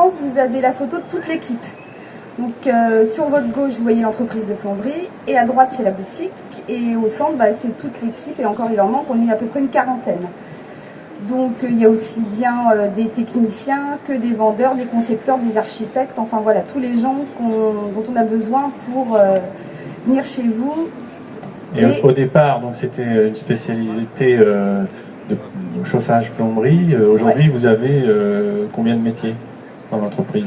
devant, vous avez la photo de toute l'équipe. Donc sur votre gauche, vous voyez l'entreprise de plomberie, et à droite, c'est la boutique, et au centre, c'est toute l'équipe, et encore il en manque, on est à peu près une quarantaine. Donc il y a aussi bien des techniciens que des vendeurs, des concepteurs, des architectes, enfin voilà, tous les gens dont on a besoin pour venir chez vous. Et au départ, donc c'était une spécialité de chauffage plomberie. Aujourd'hui, vous avez combien de métiers dans l'entreprise?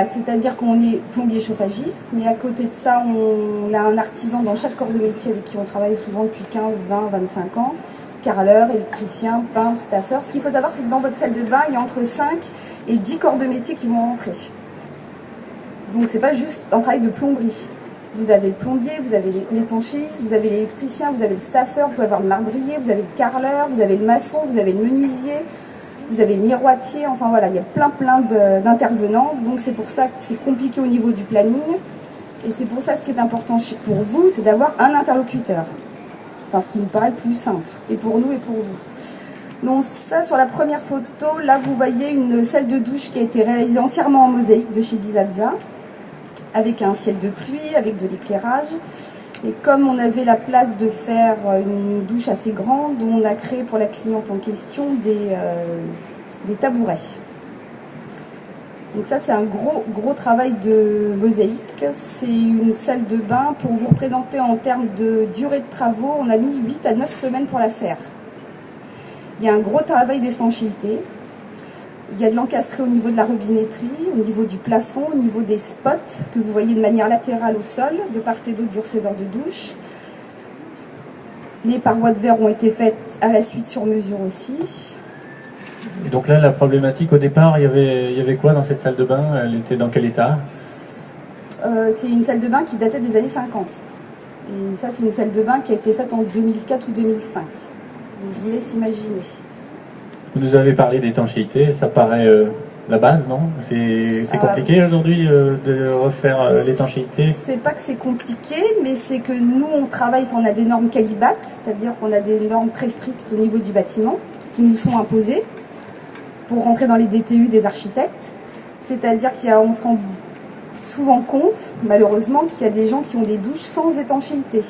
C'est-à-dire qu'on est plombier chauffagiste, mais à côté de ça, on a un artisan dans chaque corps de métier avec qui on travaille souvent depuis 15, 20, 25 ans. Carreleur, électricien, peintre, staffeur. Ce qu'il faut savoir, c'est que dans votre salle de bain, il y a entre 5 et 10 corps de métier qui vont rentrer. Donc c'est pas juste un travail de plomberie. Vous avez le plombier, vous avez l'étanchiste, vous avez l'électricien, vous avez le staffeur, vous pouvez avoir le marbrier, vous avez le carreleur, vous avez le maçon, vous avez le menuisier, vous avez le miroitier, enfin voilà, il y a plein d'intervenants. Donc c'est pour ça que c'est compliqué au niveau du planning. Et c'est pour ça ce qui est important pour vous, c'est d'avoir un interlocuteur. Enfin, ce qui nous paraît le plus simple, et pour nous et pour vous. Donc ça, sur la première photo, là vous voyez une salle de douche qui a été réalisée entièrement en mosaïque de chez Bisazza, avec un ciel de pluie, avec de l'éclairage. Et comme on avait la place de faire une douche assez grande, on a créé pour la cliente en question des tabourets. Donc ça, c'est un gros travail de mosaïque. C'est une salle de bain. Pour vous représenter en termes de durée de travaux, on a mis 8 à 9 semaines pour la faire. Il y a un gros travail d'étanchéité. Il y a de l'encastré au niveau de la robinetterie, au niveau du plafond, au niveau des spots que vous voyez de manière latérale au sol, de part et d'autre du receveur de douche. Les parois de verre ont été faites à la suite sur mesure aussi. Et donc là, la problématique au départ, il y avait quoi dans cette salle de bain? Elle était dans quel état? C'est une salle de bain qui datait des années 50. Et ça, c'est une salle de bain qui a été faite en 2004 ou 2005. Donc, je vous laisse imaginer. Vous nous avez parlé d'étanchéité, ça paraît la base, non? C'est compliqué aujourd'hui de refaire l'étanchéité? C'est pas que c'est compliqué, mais c'est que nous, on travaille, on a des normes Calibat, c'est-à-dire qu'on a des normes très strictes au niveau du bâtiment, qui nous sont imposées pour rentrer dans les DTU des architectes. C'est-à-dire qu'on se rend souvent compte, malheureusement, qu'il y a des gens qui ont des douches sans étanchéité,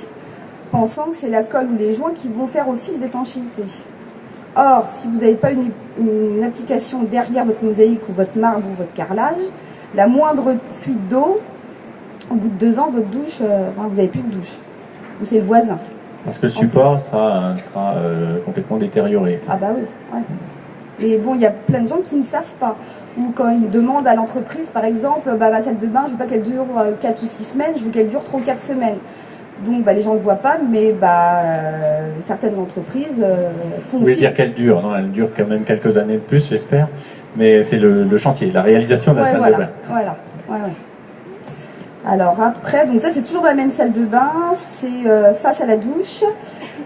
pensant que c'est la colle ou les joints qui vont faire office d'étanchéité. Or, si vous n'avez pas une application derrière votre mosaïque ou votre marbre ou votre carrelage, la moindre fuite d'eau, au bout de 2 ans, votre douche, vous n'avez plus de douche. Ou c'est le voisin. Parce que le support sera complètement détérioré. Ah bah oui, ouais. Mais bon, il y a plein de gens qui ne savent pas. Ou quand ils demandent à l'entreprise, par exemple, ma salle de bain, je ne veux pas qu'elle dure 4 ou 6 semaines, je veux qu'elle dure 3 ou 4 semaines. Donc les gens ne le voient pas, mais certaines entreprises font... Vous voulez dire qu'elle dure, non? Elle dure quand même quelques années de plus, j'espère. Mais c'est le chantier, la réalisation de la salle de bain. Voilà, ouais. Alors après, donc ça c'est toujours la même salle de bain, c'est face à la douche.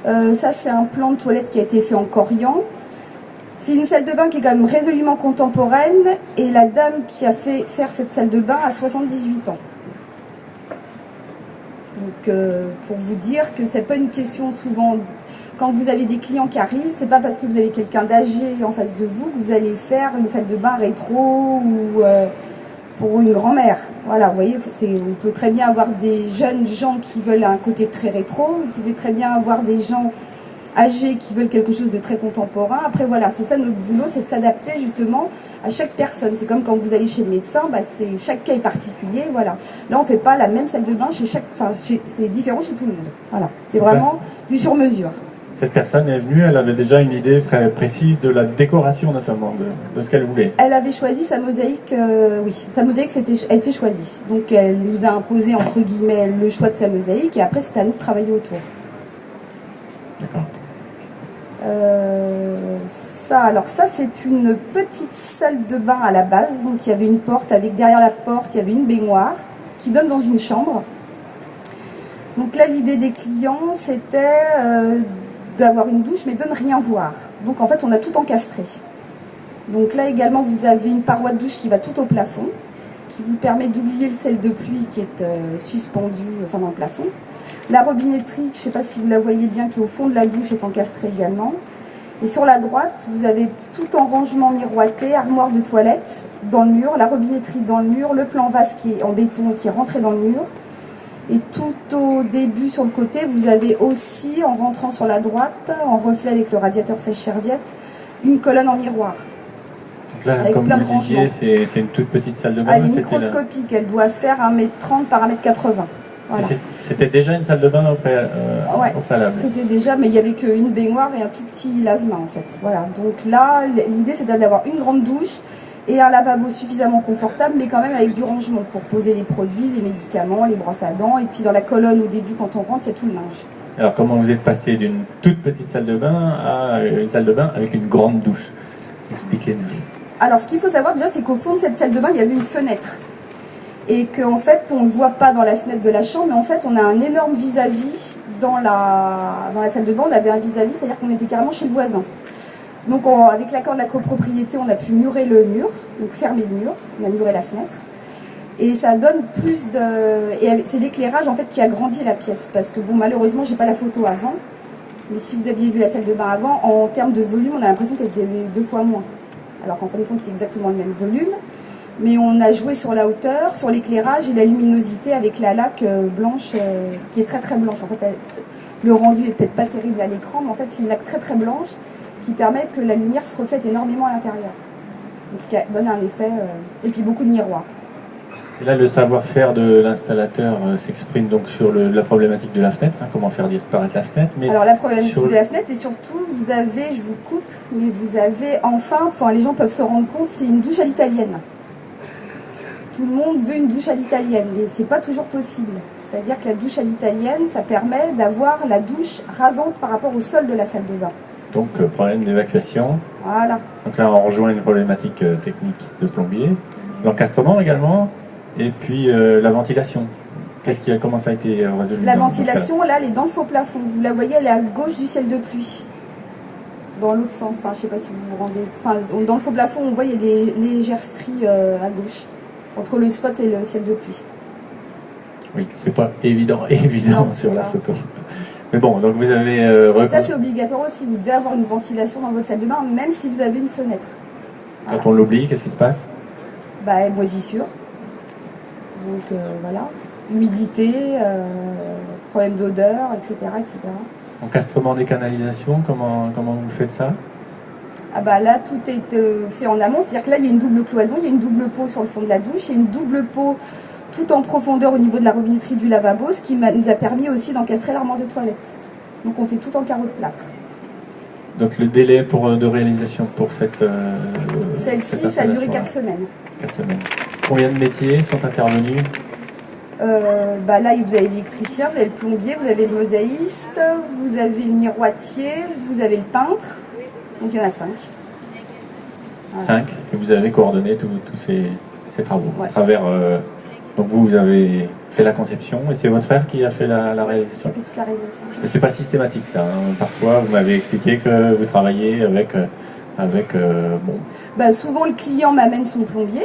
Ça c'est un plan de toilette qui a été fait en corian. C'est une salle de bain qui est quand même résolument contemporaine, et la dame qui a fait faire cette salle de bain a 78 ans. Donc pour vous dire que c'est pas une question souvent, quand vous avez des clients qui arrivent, c'est pas parce que vous avez quelqu'un d'âgé en face de vous que vous allez faire une salle de bain rétro ou pour une grand-mère. Voilà, vous voyez, on peut très bien avoir des jeunes gens qui veulent un côté très rétro, vous pouvez très bien avoir des gens âgés qui veulent quelque chose de très contemporain. Après voilà, c'est ça notre boulot, c'est de s'adapter justement à chaque personne. C'est comme quand vous allez chez le médecin, chaque cas est particulier, voilà. Là on ne fait pas la même salle de bain chez chaque, c'est différent chez tout le monde. Voilà, c'est vraiment du sur-mesure. Cette personne est venue, elle avait déjà une idée très précise de la décoration notamment, de ce qu'elle voulait. Elle avait choisi sa mosaïque, oui, sa mosaïque a été choisie. Donc elle nous a imposé entre guillemets le choix de sa mosaïque, et après c'est à nous de travailler autour. D'accord. Ça c'est une petite salle de bain à la base, donc il y avait une porte avec derrière la porte il y avait une baignoire qui donne dans une chambre. Donc là l'idée des clients c'était d'avoir une douche mais de ne rien voir. Donc en fait on a tout encastré. Donc là également vous avez une paroi de douche qui va tout au plafond, qui vous permet d'oublier le sel de pluie qui est suspendu dans le plafond. La robinetterie, je ne sais pas si vous la voyez bien, qui est au fond de la douche, est encastrée également. Et sur la droite, vous avez tout en rangement miroité, armoire de toilette dans le mur, la robinetterie dans le mur, le plan vase qui est en béton et qui est rentré dans le mur. Et tout au début, sur le côté, vous avez aussi, en rentrant sur la droite, en reflet avec le radiateur sèche-serviette, une colonne en miroir. Donc là, avec comme plein de vous disiez, rangements. c'est une toute petite salle de bain. Elle est microscopique, elle doit faire 1,30 m par 1,80 m. Voilà. C'était déjà une salle de bain au préalable. C'était déjà, mais il n'y avait qu'une baignoire et un tout petit lave-main en fait. Voilà. Donc là, l'idée c'était d'avoir une grande douche et un lavabo suffisamment confortable, mais quand même avec du rangement pour poser les produits, les médicaments, les brosses à dents. Et puis dans la colonne au début, quand on rentre, il y a tout le linge. Alors comment vous êtes passé d'une toute petite salle de bain à une salle de bain avec une grande douche? Expliquez-nous. Alors ce qu'il faut savoir déjà, c'est qu'au fond de cette salle de bain, il y avait une fenêtre. Et qu'en fait, on ne le voit pas dans la fenêtre de la chambre, mais en fait, on a un énorme vis-à-vis dans la salle de bain. On avait un vis-à-vis, c'est-à-dire qu'on était carrément chez le voisin. Donc, avec l'accord de la copropriété, on a pu murer le mur, donc fermer le mur, on a muré la fenêtre. Et ça donne plus de... Et c'est l'éclairage, en fait, qui agrandit la pièce. Parce que, bon, malheureusement, j'ai pas la photo avant. Mais si vous aviez vu la salle de bain avant, en termes de volume, on a l'impression qu'elle faisait 2 fois moins. Alors qu'en fin de compte, c'est exactement le même volume. Mais on a joué sur la hauteur, sur l'éclairage et la luminosité avec la laque blanche, qui est très très blanche. En fait, le rendu est peut-être pas terrible à l'écran, mais en fait c'est une laque très très blanche qui permet que la lumière se reflète énormément à l'intérieur. Donc qui donne un effet, et puis beaucoup de miroirs. Et là, le savoir-faire de l'installateur s'exprime donc sur la problématique de la fenêtre, hein, comment faire disparaître la fenêtre. Mais alors la problématique de la fenêtre, et surtout, vous avez, je vous coupe, mais vous avez enfin les gens peuvent se rendre compte, c'est une douche à l'italienne. Tout le monde veut une douche à l'italienne, mais c'est pas toujours possible. C'est-à-dire que la douche à l'italienne, ça permet d'avoir la douche rasante par rapport au sol de la salle de bain. Donc, problème d'évacuation. Voilà. Donc là, on rejoint une problématique technique de plombier. L'encastrement également, et puis la ventilation. Comment ça a été résolu? La ventilation, là, elle est dans le faux plafond. Vous la voyez, elle est à gauche du ciel de pluie. Dans l'autre sens, enfin, je sais pas si vous vous rendez... Enfin, dans le faux plafond, on voit, il y a des légères stries à gauche. Entre le spot et le ciel de pluie. Oui, c'est pas évident non, sur la photo. Mais bon, donc vous avez... Ça c'est obligatoire aussi, vous devez avoir une ventilation dans votre salle de bain, même si vous avez une fenêtre. Quand on l'oublie, qu'est-ce qui se passe? Bah, moisissure. Donc voilà. Humidité, problème d'odeur, etc., etc. Encastrement des canalisations, comment vous faites ça? Ah bah là, tout est fait en amont, c'est-à-dire que là, il y a une double cloison, il y a une double peau sur le fond de la douche, il y a une double peau tout en profondeur au niveau de la robinetterie du lavabo, ce qui nous a permis aussi d'encastrer l'armoire de toilette. Donc on fait tout en carreau de plâtre. Donc le délai de réalisation pour cette... Celle-ci, ça a duré 4 semaines. 4 semaines. Combien de métiers sont intervenus? Bah là, vous avez l'électricien, vous avez le plombier, vous avez le mosaïste, vous avez le miroitier, vous avez le peintre. Donc il y en a 5. Voilà. 5, et vous avez coordonné tous ces travaux. Ouais. À travers, donc vous avez fait la conception, et c'est votre frère qui a fait la réalisation. Qui a fait toute la réalisation. Mais c'est pas systématique ça, hein. Parfois vous m'avez expliqué que vous travaillez avec bon. Bah, souvent le client m'amène son plombier.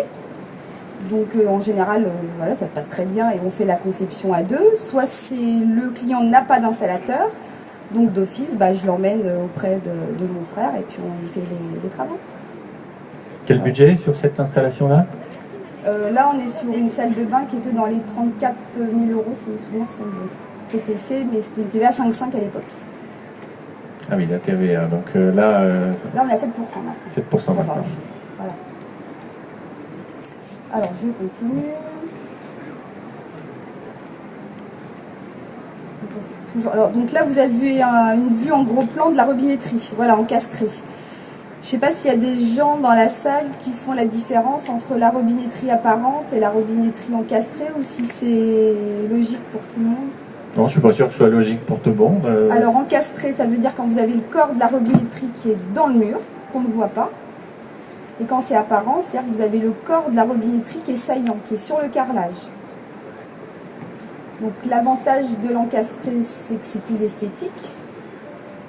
Donc en général, voilà, ça se passe très bien et on fait la conception à 2. Soit le client n'a pas d'installateur. Donc d'office, bah, je l'emmène auprès de mon frère et puis on y fait les travaux. Quel budget sur cette installation-là? Là, on est sur une salle de bain qui était dans les 34 000 €, si les souvenirs sont bons. TTC, mais c'était une TVA 5,5 à l'époque. Ah oui, la TVA. Donc là... Là, on est à 7% maintenant. 7% maintenant. Voilà. Alors, je continue. Alors, donc là, vous avez une vue en gros plan de la robinetterie, voilà, encastrée. Je ne sais pas s'il y a des gens dans la salle qui font la différence entre la robinetterie apparente et la robinetterie encastrée, ou si c'est logique pour tout le monde. Non, je ne suis pas sûr que ce soit logique pour tout le monde. Alors, encastré, ça veut dire quand vous avez le corps de la robinetterie qui est dans le mur, qu'on ne voit pas. Et quand c'est apparent, c'est-à-dire que vous avez le corps de la robinetterie qui est saillant, qui est sur le carrelage. Donc l'avantage de l'encastré, c'est que c'est plus esthétique,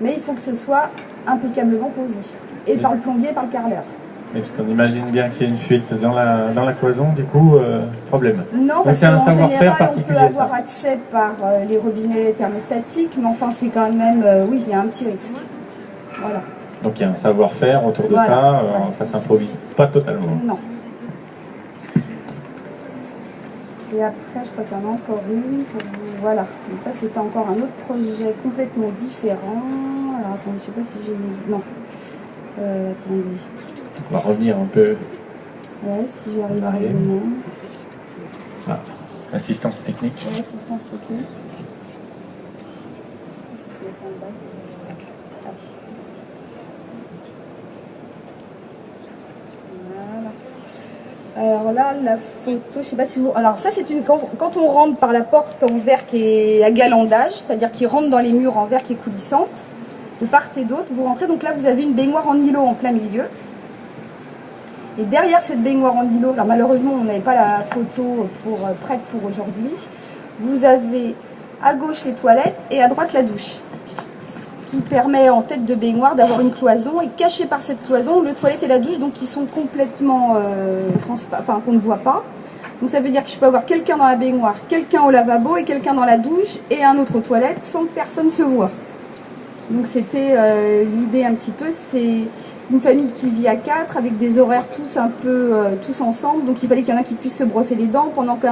mais il faut que ce soit impeccablement posé, et par le plombier et par le carreleur. Oui, parce qu'on imagine bien que c'est une fuite dans la cloison, du coup, problème. Non, parce qu'en général, on peut avoir accès par les robinets thermostatiques, mais enfin, c'est quand même, oui, il y a un petit risque. Voilà. Donc il y a un savoir-faire autour de Voilà, ça, ouais. ça s'improvise pas totalement. Non. Et après, je crois qu'il y en a encore une pour vous. Voilà. Donc ça, c'était encore un autre projet complètement différent. Alors attendez, je sais pas si j'ai... Non. Attendez. On va revenir un peu. Ouais, si j'arrive à Arrive. revenir. Ah, assistance technique. Ouais, assistance technique. Ah. Voilà. Alors là, la photo, je sais pas si vous... Alors ça, c'est une... Quand on rentre par la porte en verre qui est à galandage, c'est-à-dire qui rentre dans les murs en verre qui est coulissante, de part et d'autre, vous rentrez, donc là, vous avez une baignoire en îlot en plein milieu. Et derrière cette baignoire en îlot, alors malheureusement, on n'avait pas la photo prête pour aujourd'hui, vous avez à gauche les toilettes et à droite la douche. Ce qui permet en tête de baignoire d'avoir une cloison, et caché par cette cloison, le toilette et la douche, donc qui sont complètement enfin qu'on ne voit pas. Donc ça veut dire que je peux avoir quelqu'un dans la baignoire, quelqu'un au lavabo et quelqu'un dans la douche et un autre aux toilettes sans que personne se voit. Donc c'était l'idée un petit peu, c'est une famille qui vit à 4 avec des horaires tous un peu tous ensemble, donc il fallait qu'il y en a qui puissent se brosser les dents pendant que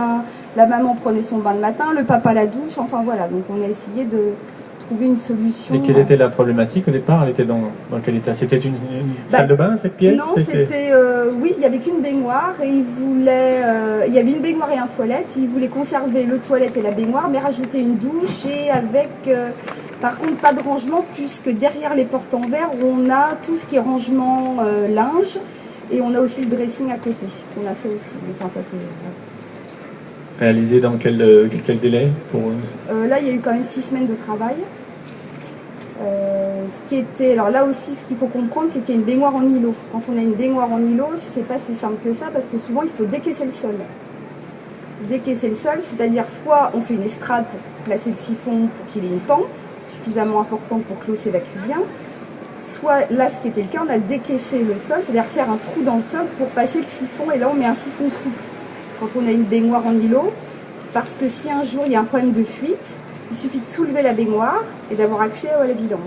la maman prenait son bain le matin, le papa la douche, enfin voilà, donc on a essayé de trouver une solution. Et quelle était la problématique au départ? Elle était dans quel état? C'était une salle de bain, cette pièce? Non, c'était... oui, il n'y avait qu'une baignoire et il voulait... il y avait une baignoire et un toilette. Il voulait conserver le toilette et la baignoire, mais rajouter une douche et avec... par contre, pas de rangement, puisque derrière les portes en verre, on a tout ce qui est rangement linge et on a aussi le dressing à côté, qu'on a fait aussi. Enfin, ça c'est... Réalisé dans quel délai pour... Là, il y a eu quand même 6 semaines de travail. Ce qui était, alors là aussi, ce qu'il faut comprendre, c'est qu'il y a une baignoire en îlot. Quand on a une baignoire en îlot, c'est pas si simple que ça, parce que souvent, il faut décaisser le sol. Décaisser le sol, c'est-à-dire soit on fait une estrade pour placer le siphon pour qu'il ait une pente suffisamment importante pour que l'eau s'évacue bien, soit, là, ce qui était le cas, on a décaissé le sol, c'est-à-dire faire un trou dans le sol pour passer le siphon, et là, on met un siphon souple. Quand on a une baignoire en îlot, parce que si un jour il y a un problème de fuite, il suffit de soulever la baignoire et d'avoir accès à la vidange.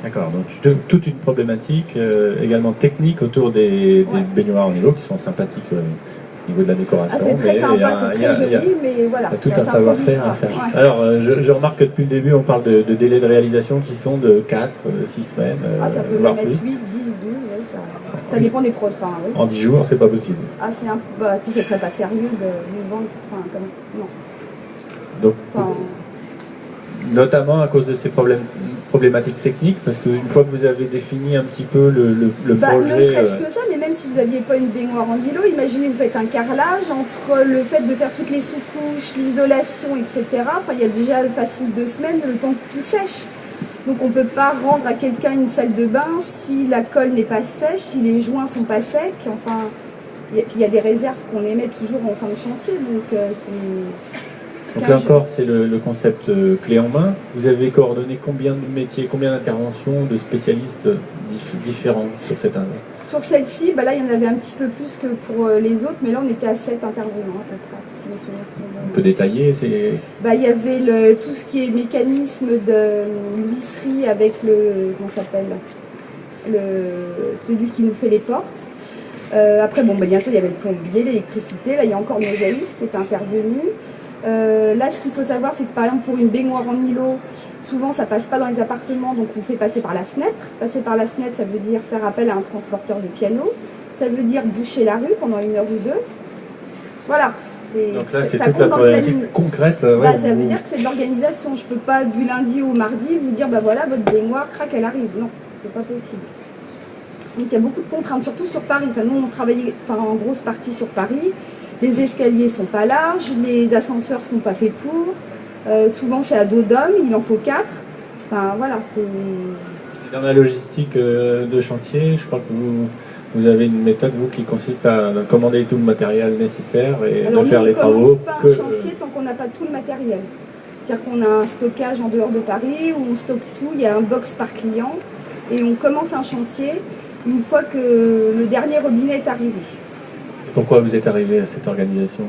D'accord, donc toute une problématique également technique autour des baignoires en îlot qui sont sympathiques au niveau de la décoration. Ah, c'est très sympa, c'est très joli, mais voilà. Il y a tout un savoir-faire à faire. Ouais. Alors, je remarque que depuis le début, on parle de délais de réalisation qui sont de 4, 6 semaines, ça peut même être 8, 10, 12, ouais, ça dépend des pros. Enfin, oui. En 10 jours, c'est pas possible. Ah, c'est un peu... Bah, puis ça serait pas sérieux de vous vendre, enfin, comme... Non. Donc, enfin, notamment à cause de ces problématiques techniques, parce qu'une fois que vous avez défini un petit peu le projet... Ne serait-ce que ça, mais même si vous n'aviez pas une baignoire en îlot, imaginez vous faites un carrelage entre le fait de faire toutes les sous-couches, l'isolation, etc. Enfin, il y a déjà facile 2 semaines, le temps que tout sèche. Donc on ne peut pas rendre à quelqu'un une salle de bain si la colle n'est pas sèche, si les joints ne sont pas secs. Enfin, puis il y a des réserves qu'on émet toujours en fin de chantier, donc c'est... Donc là encore, c'est le concept clé en main. Vous avez coordonné combien de métiers, combien d'interventions, de spécialistes différents sur cette année? Sur celle-ci, bah là, il y en avait un petit peu plus que pour les autres, mais là, on était à 7 intervenants à peu près. Si les souvenirs sont bons. On peut détailler, bah, il y avait tout ce qui est mécanisme de l'huisserie avec comment s'appelle, celui qui nous fait les portes. Après, bon, bah, bien sûr, il y avait le plombier, l'électricité. Là, il y a encore le mosaïste qui est intervenu. Là, ce qu'il faut savoir, c'est que par exemple, pour une baignoire en îlot, souvent ça passe pas dans les appartements, donc on fait passer par la fenêtre. Passer par la fenêtre, ça veut dire faire appel à un transporteur de piano. Ça veut dire boucher la rue pendant 1 heure ou 2. Voilà. Donc là, c'est toute la problématique concrète. Bah, ça veut dire que c'est de l'organisation. Je peux pas, du lundi au mardi, vous dire, bah voilà, votre baignoire, crac, elle arrive. Non, c'est pas possible. Donc il y a beaucoup de contraintes, surtout sur Paris. Enfin, nous, on travaillait en grosse partie sur Paris. Les escaliers sont pas larges, les ascenseurs sont pas faits pour. Souvent c'est à dos d'homme, il en faut 4. Enfin voilà, c'est... Dans la logistique de chantier, je crois que vous avez une méthode, vous, qui consiste à commander tout le matériel nécessaire et de faire les travaux. Alors nous, on ne commence pas un chantier tant qu'on n'a pas tout le matériel. C'est-à-dire qu'on a un stockage en dehors de Paris où on stocke tout, il y a un box par client et on commence un chantier une fois que le dernier robinet est arrivé. Pourquoi vous êtes arrivé à cette organisation?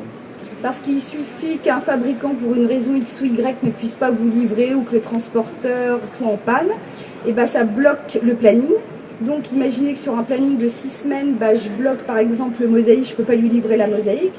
Parce qu'il suffit qu'un fabricant, pour une raison X ou Y, ne puisse pas vous livrer ou que le transporteur soit en panne, et ben ça bloque le planning. Donc imaginez que sur un planning de 6 semaines, je bloque par exemple le mosaïque, je ne peux pas lui livrer la mosaïque.